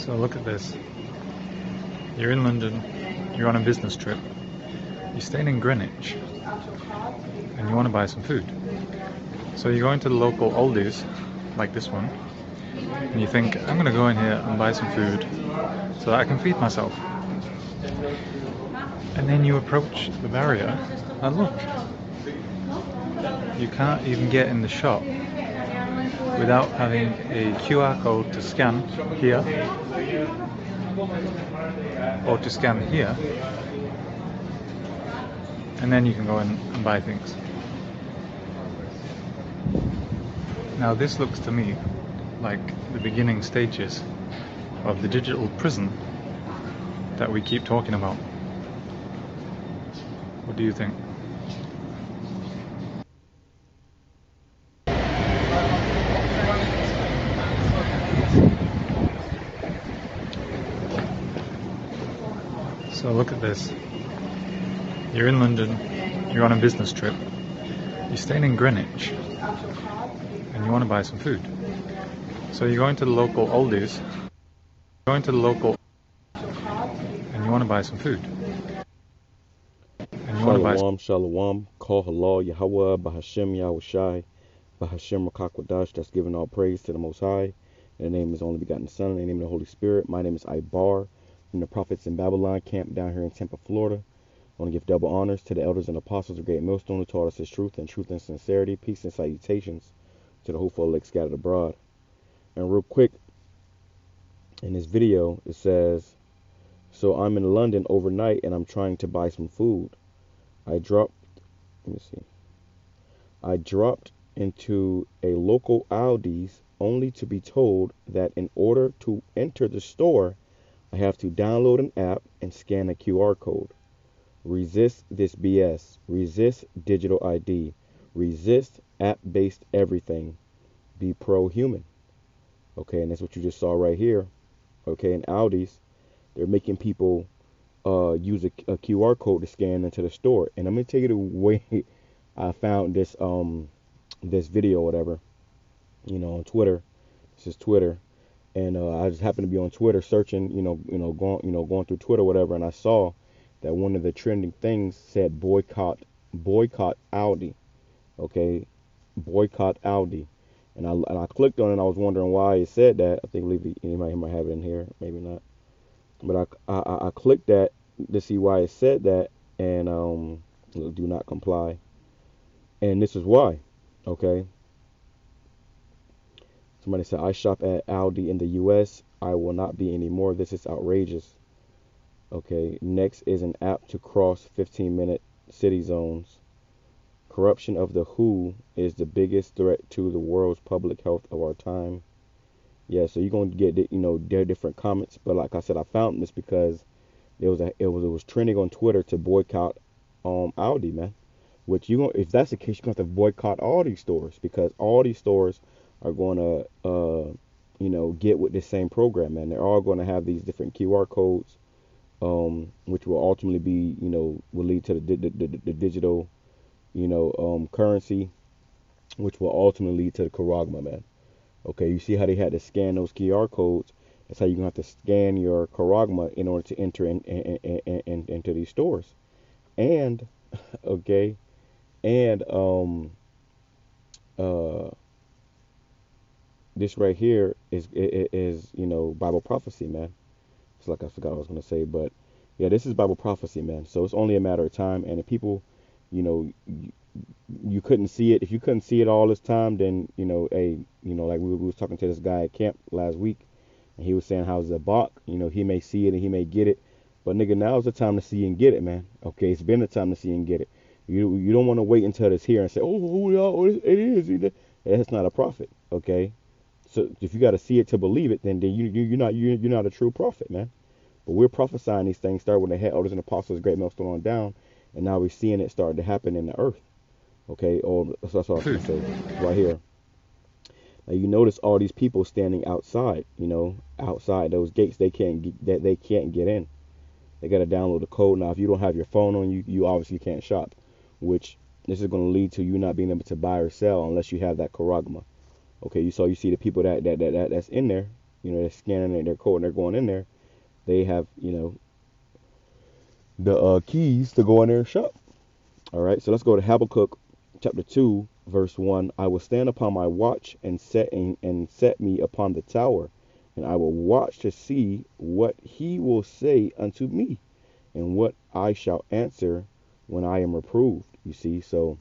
So look at this. You're in London, you're on a business trip, you're staying in Greenwich, and you want to buy some food. So you go into the local Aldi's, like this one, and you think, I'm going to go in here and buy some food so that I can feed myself. And then you approach the barrier, and look, you can't even get in the shop without having a QR code to scan here, or to scan here, and then you can go in and buy things. Now this looks to me like the beginning stages of the digital prison that we keep talking about. What do you think? So look at this. You're in London, you're on a business trip, you're staying in Greenwich, and you want to buy some food. So you go into the local Aldi's, and you want to buy some food. And you want to buy Shalom, call halal, YAHAWAH, BAHASHAM, YAHWASHI, BAHASHAM, QADASH, that's giving all praise to the Most High. In the name of His only begotten Son, in the name of the Holy Spirit. My name is Ibar, from the prophets in Babylon, camped down here in Tampa, Florida. I want to give double honors to the elders and apostles of Great Millstone who taught us His truth and sincerity, peace and salutations to the hopeful elect scattered abroad. And real quick, in this video, it says, so I'm in London overnight and I'm trying to buy some food. I dropped into a local Aldi's only to be told that in order to enter the store, I have to download an app and scan a QR code. Resist this BS. Resist digital ID. Resist app-based everything. Be pro-human. Okay, and that's what you just saw right here. Okay, in Aldi's, they're making people use a QR code to scan into the store. And I'm gonna tell you the way I found this this video or whatever, on Twitter. This is Twitter. And I just happened to be on Twitter searching, going through Twitter, whatever, and I saw that one of the trending things said boycott Aldi, okay, boycott Aldi, and I clicked on it. And I was wondering why it said that. I think he might have it in here, maybe not, but I clicked that to see why it said that, and do not comply, and this is why, okay. Somebody said, I shop at Aldi in the U.S. I will not be anymore. This is outrageous. Okay. Next is an app to cross 15-minute city zones. Corruption of the WHO is the biggest threat to the world's public health of our time. Yeah, so you're going to get, there are different comments. But like I said, I found this because it was trending on Twitter to boycott Aldi, man. Which if that's the case, you're going to have to boycott all these stores, because all these stores are going to, get with this same program, man. They're all going to have these different QR codes, which will ultimately be, will lead to the digital, currency, which will ultimately lead to the charagma, man. Okay, you see how they had to scan those QR codes? That's how you're going to have to scan your charagma in order to enter into these stores. And, okay, and, this right here is Bible prophecy, man. It's like I forgot what I was going to say, but yeah, this is Bible prophecy, man. So it's only a matter of time. And if people, you couldn't see it, if you couldn't see it all this time, then, like we was talking to this guy at camp last week, and he was saying how Zabak, he may see it and he may get it, but nigga, now's the time to see and get it, man. Okay, it's been the time to see and get it. You don't want to wait until it's here and say, oh, it is. That's not a prophet, okay? So if you got to see it to believe it, then you're not a true prophet, man. But we're prophesying these things, start when they had elders and apostles, Great Millstone on down, and now we're seeing it start to happen in the earth. Okay, that's what I was going to say right here. Now you notice all these people standing outside, outside those gates. They can't get in. They got to download the code. Now if you don't have your phone on you, you obviously can't shop, which this is going to lead to you not being able to buy or sell unless you have that charagma. Okay, you see the people that's in there, they're scanning their code and they're going in there, they have, the keys to go in there and shop. All right, so let's go to Habakkuk chapter 2, verse 1. I will stand upon my watch and set me upon the tower, and I will watch to see what he will say unto me, and what I shall answer when I am reproved. You see, so,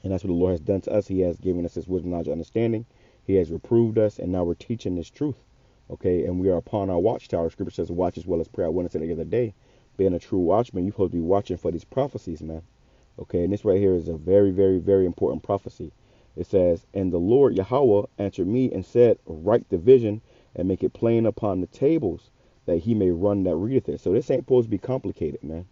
and that's what the Lord has done to us. He has given us his wisdom, knowledge, understanding. He has reproved us, and now we're teaching this truth. Okay, and we are upon our watchtower. Scripture says, watch as well as pray. I went into the other day. Being a true watchman, you're supposed to be watching for these prophecies, man. Okay, and this right here is a very, very, very important prophecy. It says, and the Lord Yahawah answered me and said, write the vision and make it plain upon the tables, that he may run that readeth it. So this ain't supposed to be complicated, man.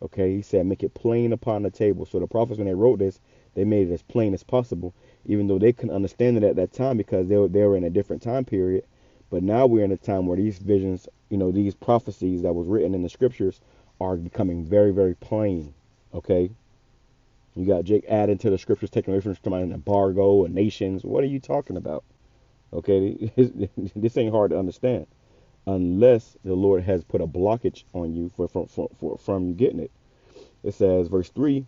Okay, he said, make it plain upon the table. So the prophets, when they wrote this, they made it as plain as possible, even though they couldn't understand it at that time because they were in a different time period. But now we're in a time where these visions, these prophecies that was written in the scriptures are becoming very, very plain. Okay. You got Jake adding to the scriptures, taking reference to an embargo and nations. What are you talking about? Okay. This ain't hard to understand unless the Lord has put a blockage on you from you getting it. It says, verse 3,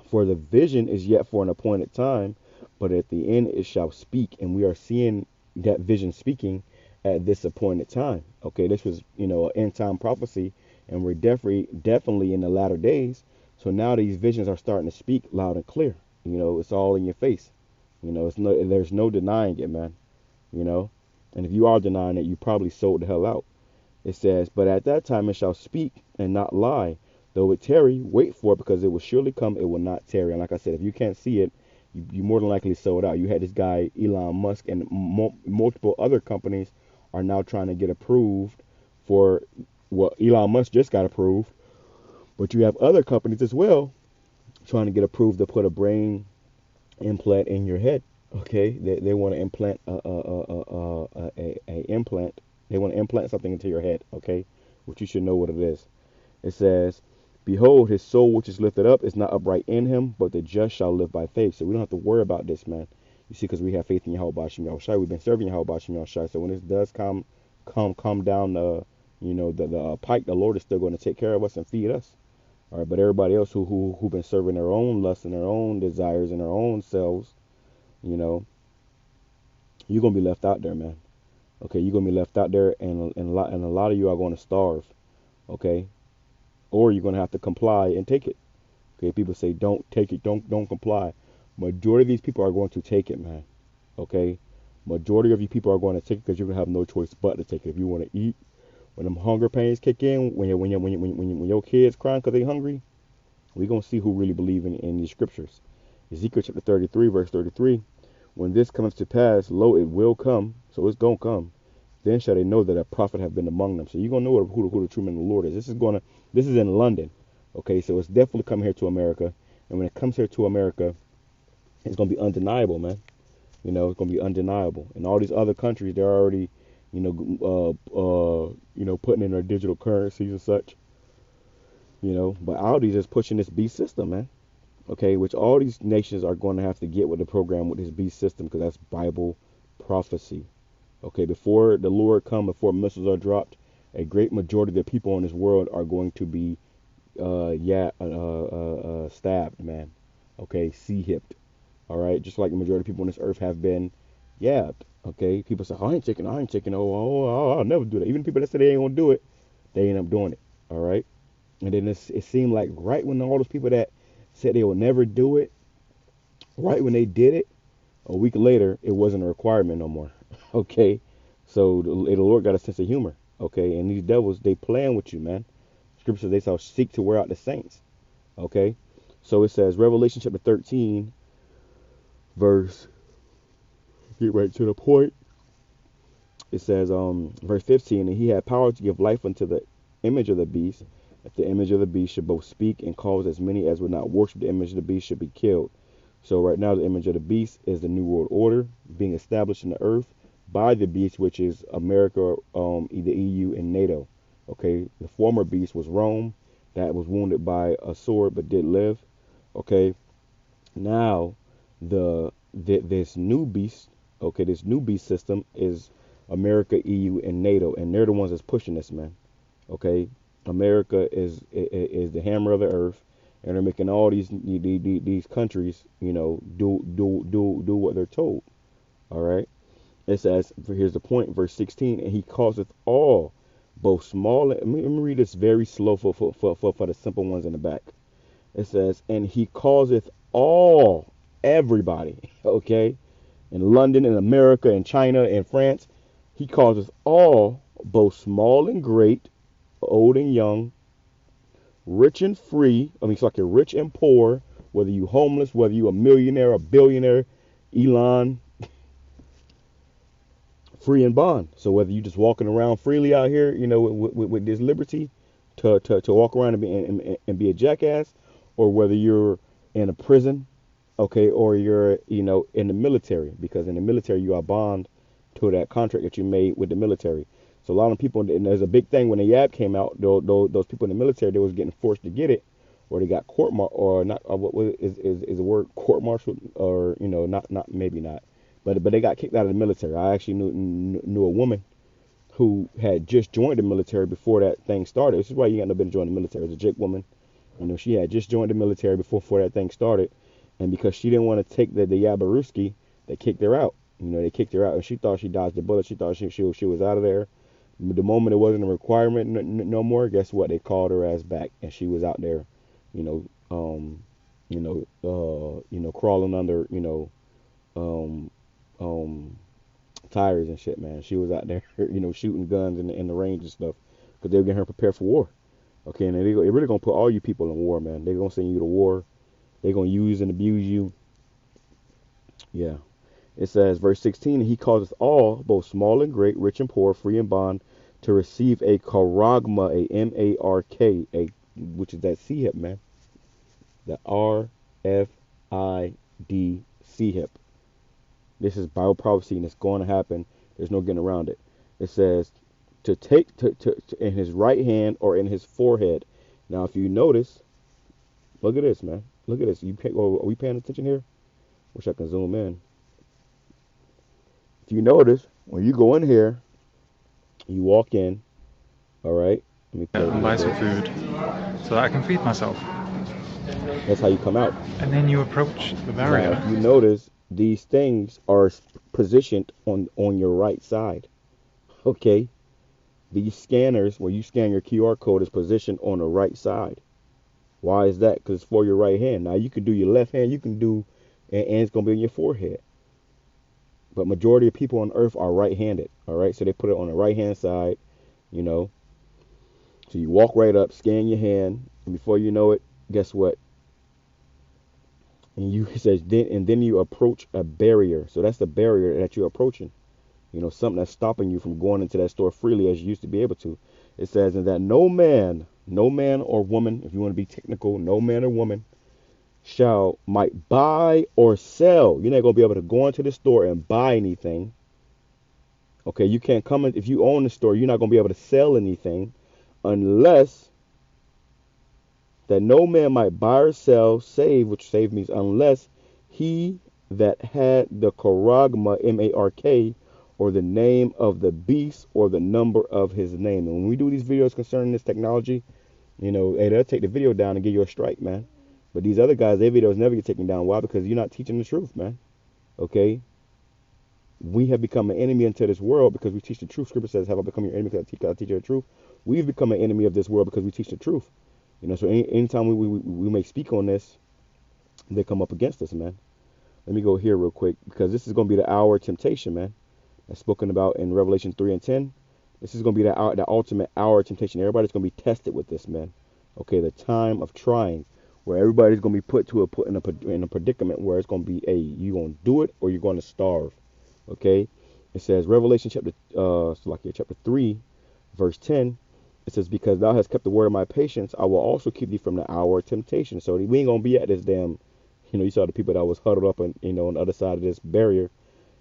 for the vision is yet for an appointed time, but at the end it shall speak. And we are seeing that vision speaking at this appointed time. Okay, this was, an end time prophecy, and we're definitely in the latter days. So now these visions are starting to speak loud and clear. It's all in your face. There's no denying it, man. And if you are denying it, you probably sold the hell out. It says, but at that time it shall speak and not lie. Though it tarry, wait for it, because it will surely come, it will not tarry. And like I said, if you can't see it, you more than likely sold out. You had this guy, Elon Musk, and multiple other companies are now trying to get approved for what Elon Musk just got approved. But you have other companies as well trying to get approved to put a brain implant in your head. Okay, they want to implant a implant. They want to implant something into your head. Okay, which you should know what it is. It says, behold, his soul which is lifted up is not upright in him, but the just shall live by faith. So we don't have to worry about this, man. You see, because we have faith in YAHAWASHI. We've been serving YAHAWASHI. So when this does come down the pike, the Lord is still going to take care of us and feed us. All right, but everybody else who been serving their own lusts and their own desires and their own selves, you're gonna be left out there, man. Okay, you're gonna be left out there, and a lot of you are going to starve. Okay, or you're gonna have to comply and take it. Okay, people say don't take it, don't comply. Majority of these people are going to take it, man. Okay, majority of you people are going to take it because you're gonna have no choice but to take it if you want to eat. When them hunger pains kick in, when your kids crying because they hungry, we're gonna see who really believe in these scriptures. Ezekiel chapter 33, verse 33. When this comes to pass, lo, it will come. So it's gonna come. Then shall they know that a prophet have been among them. So you're gonna know who the true man of the Lord is. This is in London. Okay, so it's definitely coming here to America. And when it comes here to America, it's gonna be undeniable, man. It's gonna be undeniable. And all these other countries, they're already, putting in their digital currencies and such. But Audi's is pushing this beast system, man. Okay, which all these nations are going to have to get with the program with this beast system, because that's Bible prophecy. Okay, before the Lord come, before missiles are dropped, a great majority of the people in this world are going to be stabbed, man. Okay, sea-hipped. All right, just like the majority of people on this earth have been yabbed. Okay, people say, I ain't taking. I'll never do that. Even people that say they ain't gonna do it, they end up doing it. All right, and then it seemed like right when all those people that said they would never do it, right when they did it, a week later, it wasn't a requirement no more. Okay, so the Lord got a sense of humor. Okay, and these devils, they playing with you, man. Scripture says they shall seek to wear out the saints. Okay, so it says, Revelation chapter 13, verse, get right to the point. It says, verse 15, and he had power to give life unto the image of the beast. If the image of the beast should both speak and cause as many as would not worship the image of the beast should be killed. So right now the image of the beast is the New World Order being established in the earth by the beast, which is America, the EU, and NATO. Okay, the former beast was Rome, that was wounded by a sword but did live. Okay, now this new beast, okay, this new beast system is America, EU, and NATO, and they're the ones that's pushing this, man. Okay, America is the hammer of the earth, and they're making all these countries, do what they're told. All right. It says, here's the point, verse 16, and he causeth all, both small and, let me read this very slow for the simple ones in the back. It says, and he causeth all, everybody, okay, in London, in America, in China, in France, he causeth all, both small and great, old and young, rich and free, it's like you're rich and poor, whether you homeless, whether you a millionaire, a billionaire, Elon, free and bond. So whether you just walking around freely out here, with this liberty to walk around and be a jackass, or whether you're in a prison, okay, or you're in the military, because in the military you are bond to that contract that you made with the military. So a lot of people, and there's a big thing when the YAB came out, those people in the military, they was getting forced to get it, or they got or not, what is the word court-martialed, or not maybe not. But they got kicked out of the military. I actually knew a woman who had just joined the military before that thing started. This is why you got no business joining the military. It's a Jake woman. She had just joined the military before that thing started, and because she didn't want to take the Yabaruski, they kicked her out. They kicked her out, and she thought she dodged the bullet. She thought she was out of there. The moment it wasn't a requirement no more, guess what? They called her ass back, and she was out there, crawling under, tires and shit, man. She was out there, shooting guns in the range and stuff, because they were getting her prepared for war. Okay, and they're really gonna put all you people in war, man. They're gonna send you to war. They're gonna use and abuse you. Yeah. It says, verse 16, he causeth all, both small and great, rich and poor, free and bond, to receive a charagma, a M-A-R-K, which is that C-hip, man. The R-F-I-D C-hip. This is Bible prophecy, and it's going to happen. There's no getting around it. It says, to take in his right hand or in his forehead. Now, if you notice, look at this, man. Look at this. Are we paying attention here? Wish I can zoom in. If you notice, when you go in here, you walk in, all right? Let me buy some food so that I can feed myself. That's how you come out. And then you approach the barrier. Now, if you notice, these things are positioned on your right side, okay? These scanners, where you scan your QR code, is positioned on the right side. Why is that? Because it's for your right hand. Now, you can do your left hand, you can do, and it's going to be on your forehead. But majority of people on earth are right-handed, all right? So they put it on the right-hand side, So you walk right up, scan your hand, and before you know it, guess what? And it says, then you approach a barrier. So that's the barrier that you're approaching. Something that's stopping you from going into that store freely as you used to be able to. It says, and that no man or woman, if you want to be technical, no man or woman might buy or sell. You're not going to be able to go into the store and buy anything. Okay, you can't come in. If you own the store, you're not going to be able to sell anything unless that no man might buy or sell, save, which save means unless he that had the charagma, M-A-R-K, or the name of the beast or the number of his name. And when we do these videos concerning this technology, hey, they'll take the video down and give you a strike, man. But these other guys, their videos never get taken down. Why? Because you're not teaching the truth, man. Okay? We have become an enemy into this world because we teach the truth. Scripture says, have I become your enemy because I teach you the truth? We've become an enemy of this world because we teach the truth. So anytime we may speak on this, they come up against us, man. Let me go here real quick, because this is going to be the hour of temptation, man. That's spoken about in Revelation 3 and 10. This is going to be the ultimate hour of temptation. Everybody's going to be tested with this, man. Okay, the time of trying, where everybody's going to be put in a predicament where it's going to be, hey, you're going to do it or you're going to starve. Okay, it says Revelation chapter 3, verse 10. It says, because thou hast kept the word of my patience, I will also keep thee from the hour of temptation. So we ain't going to be at this damn, you saw the people that was huddled up on the other side of this barrier,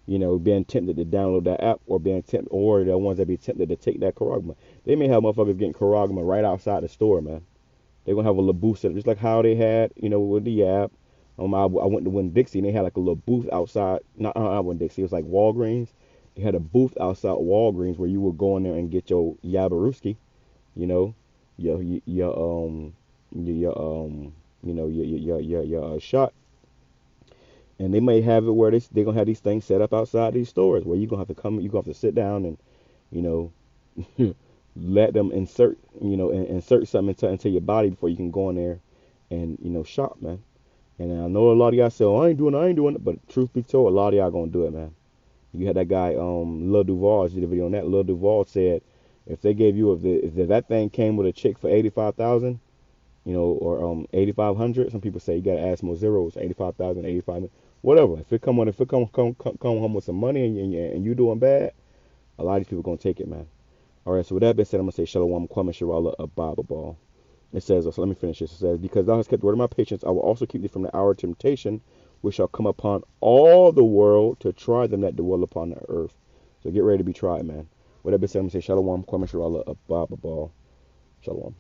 being tempted to download that app, or or the ones that be tempted to take that charagma. They may have motherfuckers getting charagma right outside the store, man. They're going to have a little booth set, just like how they had, with the app. I went to Winn-Dixie, and they had like a little booth outside. Not Winn-Dixie, it was like Walgreens. They had a booth outside Walgreens where you would go in there and get your Yabaruski, you know, your shot. And they may have it where they're gonna have these things set up outside these stores where you're gonna have to come, you're gonna have to sit down and, you know, let them insert something into your body before you can go in there and, shop, man. And I know a lot of y'all say, oh, I ain't doing it, but truth be told, a lot of y'all gonna do it, man. You had that guy, Lil Duval, I did a video on that. Lil Duval said if they gave you, if that thing came with a check for 85,000, or 8,500. Some people say you gotta add some more zeros, 85,000, 85, whatever. If it come home with some money and you doing bad, a lot of these people gonna take it, man. All right. So with that being said, I'm gonna say Shalom, Kwame Sharala, a Bible ball. It says, so let me finish this. It says, because thou hast kept the word of my patience, I will also keep thee from the hour of temptation, which shall come upon all the world to try them that dwell upon the earth. So get ready to be tried, man. With that being said, I'm gonna say Shalom, Kwame Sharala, a Bible ball. Shalom.